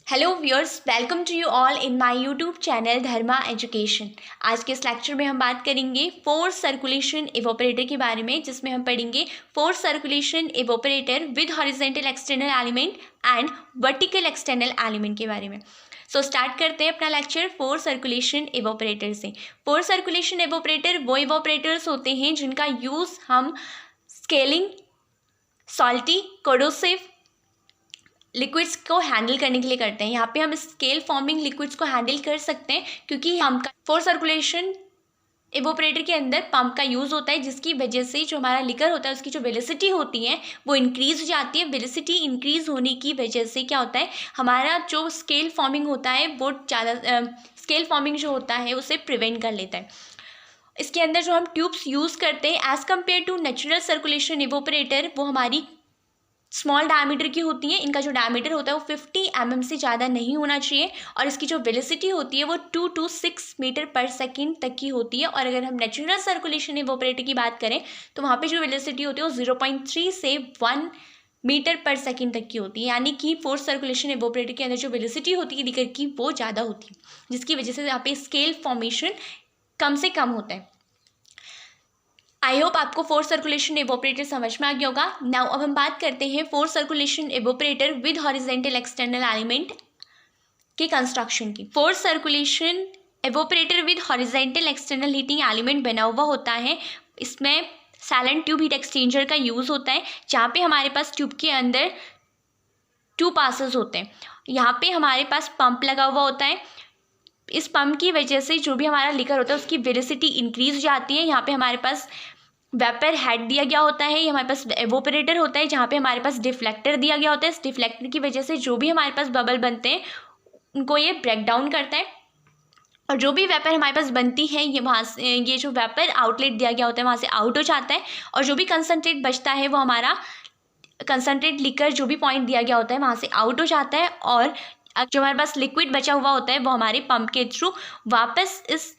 Hello viewers, welcome to you all in my YouTube channel Dharma education. आज के इस lecture में हम बात करेंगे फोर्स सर्कुलेशन इवोपरेटर के बारे में, जिसमें हम पढ़ेंगे force circulation evaporator with horizontal external element and vertical external element के बारे में। स्टार्ट करते हैं अपना लेक्चर फोर्स सर्कुलेशन इवोपरेटर से। फोर्स सर्कुलेशन इवोपरेटर वो इवोपरेटर्स होते हैं जिनका यूज़ हम स्केलिंग, सॉल्टी, कोरोसिव लिक्विड्स को हैंडल करने के लिए करते हैं। यहाँ पे हम स्केल फॉर्मिंग लिक्विड्स को हैंडल कर सकते हैं क्योंकि हम फोर्स सर्कुलेशन इवोपरेटर के अंदर पंप का यूज़ होता है, जिसकी वजह से जो हमारा लिकर होता है उसकी जो वेलोसिटी होती है वो इंक्रीज़ हो जाती है। वेलोसिटी इंक्रीज़ होने की वजह से क्या होता है, हमारा जो स्केल फॉर्मिंग होता है वो ज़्यादा स्केल फॉर्मिंग जो होता है उसे प्रिवेंट कर लेता है। इसके अंदर जो हम ट्यूब्स यूज़ करते हैं as compare to natural circulation evaporator, वो हमारी स्मॉल डायमीटर की होती हैं। इनका जो डायमीटर होता है वो 50 mm से ज़्यादा नहीं होना चाहिए और इसकी जो वेलोसिटी होती है वो 2 to 6 मीटर पर सेकेंड तक की होती है। और अगर हम नेचुरल सर्कुलेशन इवोपरेटर की बात करें तो वहाँ पे जो वेलोसिटी होती है वो 0.3 से 1 मीटर पर सेकेंड तक की होती है। यानी कि फोर्स सर्कुलेशन इवोपरेटर के अंदर जो वेलोसिटी होती है लिक्विड की वो ज़्यादा होती है, जिसकी वजह से यहाँ पे स्केल फॉर्मेशन कम से कम होता है। आई होप आपको फोर्स सर्कुलेशन इवोपरेटर समझ में आ गया होगा। नाउ अब हम बात करते हैं force circulation evaporator with horizontal external element के कंस्ट्रक्शन की। Force circulation evaporator with horizontal external heating element बना हुआ होता है। इसमें साइलेंट ट्यूब हीट एक्सचेंजर का यूज़ होता है, जहाँ पे हमारे पास ट्यूब के अंदर 2 पासेस होते हैं। यहाँ पे हमारे पास पंप लगा हुआ होता है। इस पंप की वजह से जो भी हमारा लिकर होता है उसकी वेलोसिटी इंक्रीज हो जाती है। यहाँ पे हमारे पास वेपर हेड दिया गया होता है, हमारे पास एवोपरेटर होता है, जहाँ पे हमारे पास डिफ्लेक्टर दिया गया होता है। इस डिफ्लेक्टर की वजह से जो भी हमारे पास बबल बनते हैं उनको ये ब्रेक डाउन करता है और जो भी वेपर हमारे पास बनती है ये वहाँ से, ये जो वेपर आउटलेट दिया गया होता है वहाँ से आउट हो जाता है और जो भी कंसनट्रेट बचता है वो हमारा कंसनट्रेट लिकर जो भी पॉइंट दिया गया होता है वहाँ से आउट हो जाता है और जो हमारे पास लिक्विड बचा हुआ होता है वो हमारे पंप के थ्रू वापस इस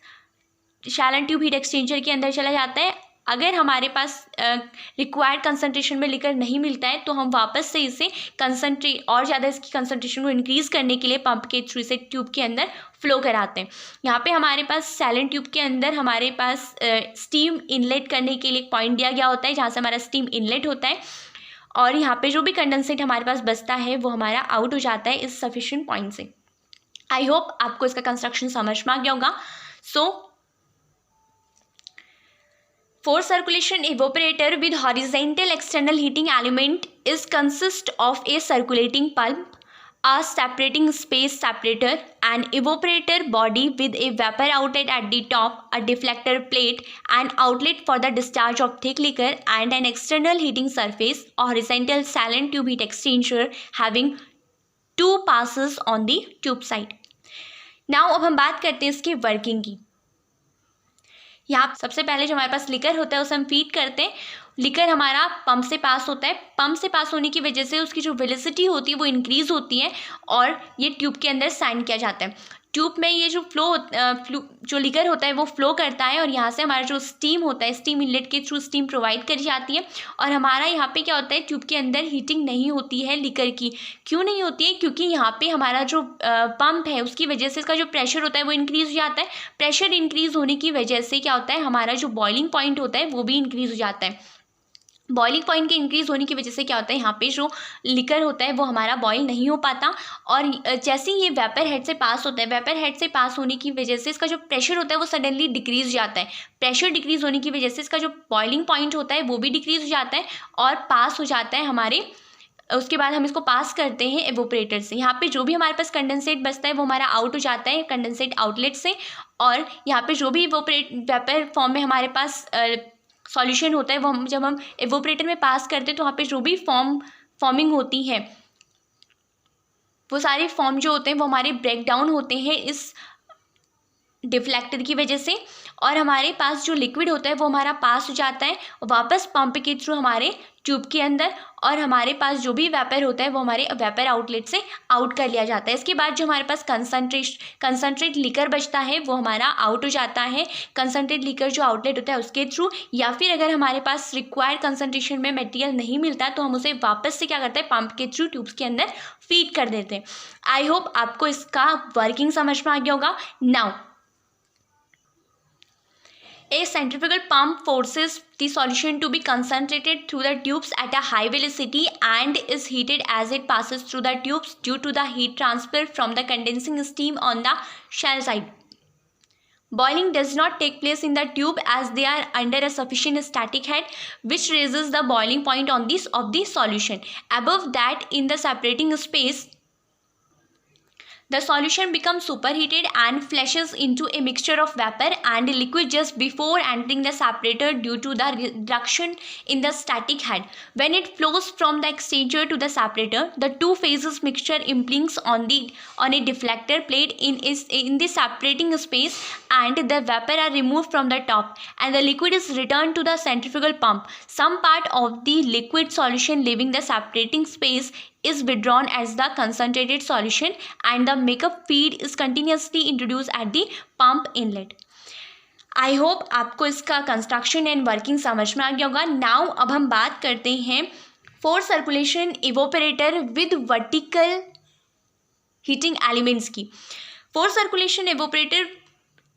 शैलन ट्यूब हीट एक्सचेंजर के अंदर चला जाता है। अगर हमारे पास रिक्वायर्ड कंसंट्रेशन में लिकर नहीं मिलता है तो हम वापस से इसे कंसंट्रेट और ज़्यादा इसकी कंसंट्रेशन को इंक्रीज़ करने के लिए पंप के थ्रू इसे ट्यूब के अंदर फ्लो कराते हैं। यहाँ पे हमारे पास सैलन ट्यूब के अंदर हमारे पास स्टीम इनलेट करने के लिए एक पॉइंट दिया गया होता है, जहाँ से हमारा स्टीम इनलेट होता है और यहाँ पे जो भी कंडेंसेट हमारे पास बचता है वो हमारा आउट हो जाता है इस सफिशिएंट पॉइंट से। आई होप आपको इसका कंस्ट्रक्शन समझ में आ गया होगा। Force circulation evaporator with horizontal external heating element is consist of a circulating pump, a separating space separator, an evaporator body with a vapor outlet at the top, a deflector plate, an outlet for the discharge of thick liquor, and an external heating surface, a horizontal silent tube heat exchanger having 2 passes on the tube side. Now अब हम बात करते हैं इसकी working की। यहाँ सबसे पहले जो हमारे पास लिकर होता है उसे हम फीड करते हैं। लिकर हमारा पंप से पास होता है। पंप से पास होने की वजह से उसकी जो वेलोसिटी होती है वो इंक्रीज़ होती है और ये ट्यूब के अंदर साइंड किया जाता है। ट्यूब में ये जो जो लिकर होता है वो फ्लो करता है और यहाँ से हमारा जो स्टीम होता है, स्टीम इनलेट के थ्रू स्टीम प्रोवाइड करी जाती है और हमारा यहाँ पे क्या होता है, ट्यूब के अंदर हीटिंग नहीं होती है लिकर की। क्यों नहीं होती है? क्योंकि यहाँ पे हमारा जो पंप है उसकी वजह से इसका जो प्रेशर होता है वो इंक्रीज़ हो जाता है। प्रेशर इंक्रीज़ होने की वजह से क्या होता है, हमारा जो बॉइलिंग पॉइंट होता है वो भी इंक्रीज़ हो जाता है। बॉइलिंग पॉइंट के इंक्रीज़ होने की वजह से क्या होता है, यहाँ पे जो लिकर होता है वो हमारा बॉईल नहीं हो पाता और जैसे ही ये वेपर हेड से पास होता है, वेपर हेड से पास होने की वजह से इसका जो प्रेशर होता है वो सडनली डिक्रीज़ हो जाता है। प्रेशर डिक्रीज़ होने की वजह से इसका जो बॉइलिंग पॉइंट होता है वो भी डिक्रीज़ हो जाता है और पास हो जाता है हमारे। उसके बाद हम इसको पास करते हैं एवोपरेटर से। यहाँ पे जो भी हमारे पास कंडेंसेट बचता है वो हमारा आउट हो जाता है कंडेंसेट आउटलेट से और यहाँ पे जो भी वेपर फॉर्म में हमारे पास सॉल्यूशन होता है वो जब हम एवोपरेटर में पास करते हैं तो वहाँ पे जो भी फॉर्मिंग होती है वो सारे फॉर्म जो होते हैं वो हमारे ब्रेक डाउन होते हैं इस डिफ्लेक्टर की वजह से और हमारे पास जो लिक्विड होता है वो हमारा पास हो जाता है और वापस पंप के थ्रू हमारे ट्यूब के अंदर, और हमारे पास जो भी वेपर होता है वो हमारे वेपर आउटलेट से आउट कर लिया जाता है। इसके बाद जो हमारे पास कंसनट्रेट लिकर बचता है वो हमारा आउट हो जाता है कंसनट्रेट लिकर जो आउटलेट होता है उसके थ्रू, या फिर अगर हमारे पास रिक्वायर्ड कंसनट्रेशन में मटेरियल नहीं मिलता तो हम उसे वापस से क्या करते हैं, पंप के थ्रू ट्यूब्स के अंदर फीड कर देते हैं। आई होप आपको इसका वर्किंग समझ में आ गया होगा। Now a centrifugal pump forces the solution to be concentrated through the tubes at a high velocity and is heated as it passes through the tubes due to the heat transfer from the condensing steam on the shell side. Boiling does not take place in the tube as they are under a sufficient static head which raises the boiling point on this of the solution. Above that, in the separating space, the solution becomes superheated and flashes into a mixture of vapor and liquid just before entering the separator due to the reduction in the static head. When it flows from the exchanger to the separator, the two phases mixture impinges on a deflector plate in the separating space, and the vapor are removed from the top and the liquid is returned to the centrifugal pump. Some part of the liquid solution leaving the separating space is withdrawn as the concentrated solution and the makeup feed is continuously introduced at the pump inlet. I hope आपको इसका construction and working समझ में आ गया होगा। Now अब हम बात करते हैं force circulation evaporator with vertical heating elements की। Force circulation evaporator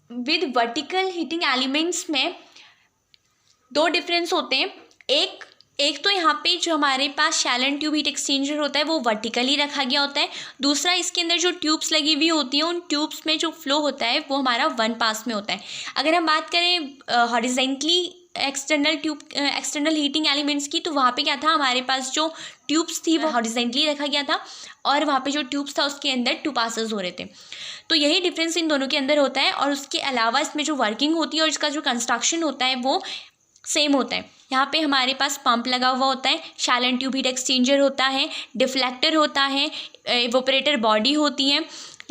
with vertical heating elements में दो डिफरेंस होते हैं। एक तो यहाँ पे जो हमारे पास शैल एंड ट्यूब हीट एक्सचेंजर होता है वो वर्टिकली रखा गया होता है। दूसरा, इसके अंदर जो ट्यूब्स लगी हुई होती हैं उन ट्यूब्स में जो फ्लो होता है वो हमारा वन पास में होता है। अगर हम बात करें हॉरिजेंटली एक्सटर्नल हीटिंग एलिमेंट्स की, तो वहाँ पे क्या था, हमारे पास जो ट्यूब्स थी वो हॉरिजेंटली रखा गया था और वहाँ पे जो ट्यूब्स था उसके अंदर टू पासेस हो रहे थे। तो यही डिफरेंस इन दोनों के अंदर होता है। और उसके अलावा इसमें जो वर्किंग होती है और इसका जो कंस्ट्रक्शन होता है वो सेम होता है। यहाँ पे हमारे पास पंप लगा हुआ होता है, शैल एंड ट्यूब हीट एक्सचेंजर होता है, डिफ्लेक्टर होता है, इवोपरेटर बॉडी होती है।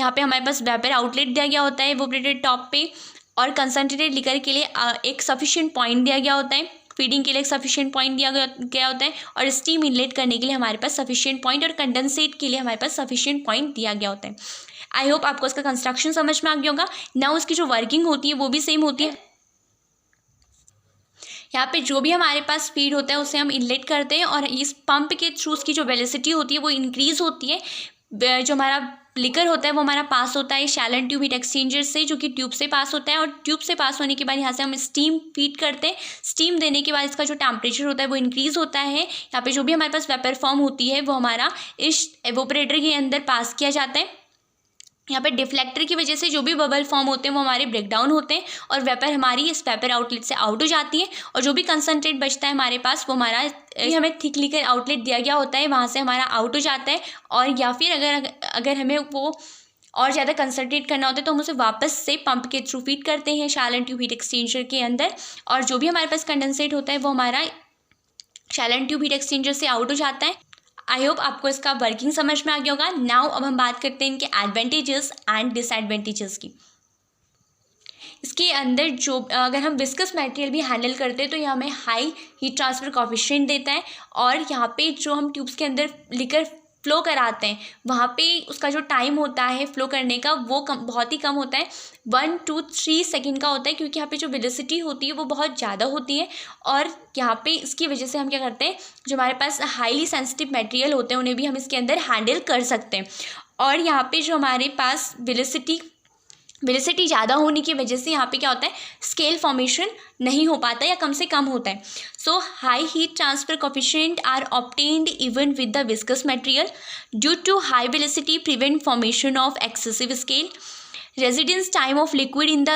यहाँ पे हमारे पास वेपर आउटलेट दिया गया होता है इवोपरेटर टॉप पे, और कंसनट्रेटेड लिकर के लिए एक सफिशिएंट पॉइंट दिया गया होता है, फीडिंग के लिए एक सफिशिएंट पॉइंट दिया गया होता है, और स्टीम इनलेट करने के लिए हमारे पास सफिशिएंट पॉइंट, और कंडेंसेट के लिए हमारे पास सफिशिएंट पॉइंट दिया गया होता है। आई होप आपको इसका कंस्ट्रक्शन समझ में आ गया होगा। ना उसकी जो वर्किंग होती है वो भी सेम होती है। यहाँ पे जो भी हमारे पास स्पीड होता है उसे हम इनलेट करते हैं और इस पंप के थ्रू उसकी जो वेलोसिटी होती है वो इंक्रीज़ होती है। जो हमारा लिकर होता है वो हमारा पास होता है शैल एंड ट्यूब हीट एक्सचेंजर से, जो कि ट्यूब से पास होता है, और ट्यूब से पास होने के बाद यहाँ से हम स्टीम फीड करते हैं। स्टीम देने के बाद इसका जो टेम्परेचर होता है वो इंक्रीज़ होता है। यहाँ पे जो भी हमारे पास वेपर फॉर्म होती है वो हमारा इस एवोपरेटर के अंदर पास किया जाता है। यहाँ पे डिफ्लेक्टर की वजह से जो भी बबल फॉर्म होते हैं वो हमारे ब्रेक डाउन होते हैं और वेपर हमारी इस वेपर आउटलेट से आउट हो जाती है, और जो भी कंसनट्रेट बचता है हमारे पास वो हमारा हमें थिक लिकर आउटलेट दिया गया होता है वहाँ से हमारा आउट हो जाता है। और या फिर अगर हमें वो और ज़्यादा कंसनट्रेट करना होता है तो हम उसे वापस से पंप के थ्रू फीड करते हैं शैल एंड ट्यूब हीट एक्सचेंजर के अंदर, और जो भी हमारे पास कंडेंसेट होता है वो हमारा शैल एंड ट्यूब हीट एक्सचेंजर से आउट हो जाता है। आई होप आपको इसका वर्किंग समझ में आ गया होगा। नाउ अब हम बात करते हैं इनके एडवांटेजेस एंड डिसएडवांटेजेस की। इसके अंदर जो अगर हम विस्कस मटेरियल भी हैंडल करते हैं तो ये हमें हाई हीट ट्रांसफ़र कोएफिशिएंट देता है, और यहाँ पे जो हम ट्यूब्स के अंदर लिकर फ्लो कराते हैं वहाँ पे उसका जो टाइम होता है फ्लो करने का वो बहुत ही कम होता है, 1 to 3 सेकेंड का होता है, क्योंकि यहाँ पे जो वेलोसिटी होती है वो बहुत ज़्यादा होती है। और यहाँ पे इसकी वजह से हम क्या करते हैं, जो हमारे पास हाईली सेंसिटिव मटेरियल होते हैं उन्हें भी हम इसके अंदर हैंडल कर सकते हैं। और यहाँ पे जो हमारे पास वेलोसिटी ज़्यादा होने की वजह से यहाँ पे क्या होता है, स्केल फॉर्मेशन नहीं हो पाता या कम से कम होता है। So high heat transfer coefficient are obtained even with the viscous material due to high velocity prevent formation of excessive scale. Residence time of liquid in the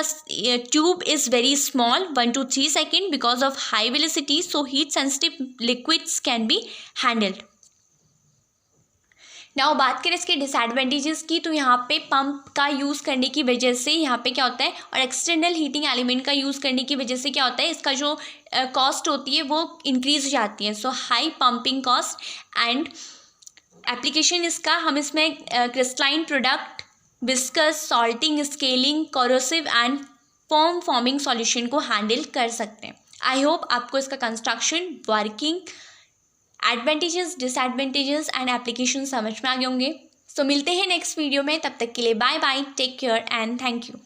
tube is very small, 1 to 3 seconds, because of high velocity, so heat sensitive liquids can be handled. Now बात करें इसके disadvantages की, तो यहाँ पे pump का use करने की वजह से यहाँ पे क्या होता है, और एक्सटर्नल हीटिंग एलिमेंट का यूज़ करने की वजह से क्या होता है, इसका जो कॉस्ट होती है वो इंक्रीज़ हो जाती है। So high pumping cost and application इसका, हम इसमें crystalline product, viscous, salting, scaling, corrosive and foam forming solution को हैंडल कर सकते हैं। आई होप आपको इसका construction, working advantages, disadvantages and application समझ में आ गए होंगे। सो मिलते हैं नेक्स्ट वीडियो में, तब तक के लिए bye bye, take care and thank you.